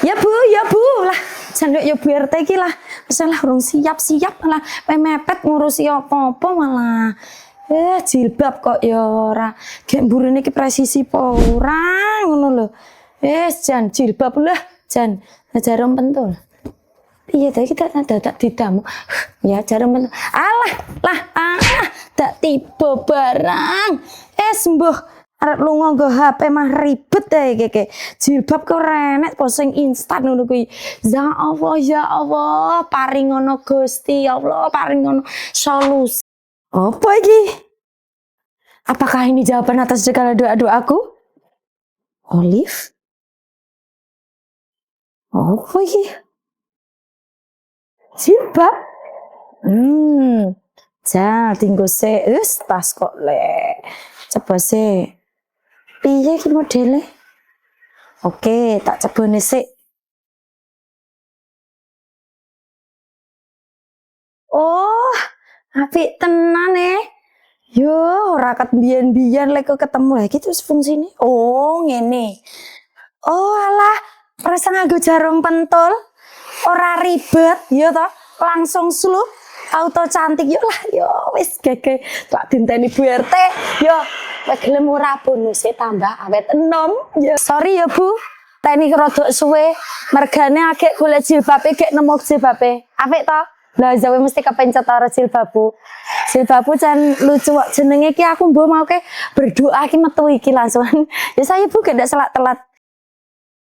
ya bu lah. Janduk ya Bu RT iki lah. Masalah urung siap-siap malah mepet ngurusi apa-apa malah. Jilbab kok ya ora. Gek mburine iki presisi apa ora ngono lho. Jan jilbab lah, Jan. Jarum pentul. Piye ta iki tak didamu. Ya jarum pentul. Tak tiba barang. Sembuh. Arep lunga nggo HP mah ribet ae keke. Jilbab kok renek posing instan ngono kuwi. Ya Allah, paringono Gusti, ya Allah, paringono solusi. Apa iki? Apakah ini jawaban atas segala doa-doaku? Olive? Apa iki? Jilbab? Tinggo se, tas kok le. Coba se. Piye iki modele? Oke, tak cebone sik. Oh, apik tenan Yo, ora ket biyen-biyen lek ketemu lagi terus fungsine. Oh, ngene. Oh, alah, rasa nganggo jarum pentul. Ora ribet, ya toh. Langsung slup, auto cantik yo lah, yo wis gege. Tak dinteni Bu RT. Yo, kowe gelem ora bonuse tambah awet enom. Yo, sorry ya Bu. Teni rodok suwe. Mergane agek golek jilbabe gek nemu jilbabe. Apik toh? Lah jawe mesti kepencet karo jilbabku. Jilbabku jan lucu kok jenenge iki aku mbok mau ke berdoa iki metu iki langsung. Ya saya Bu gak selak telat.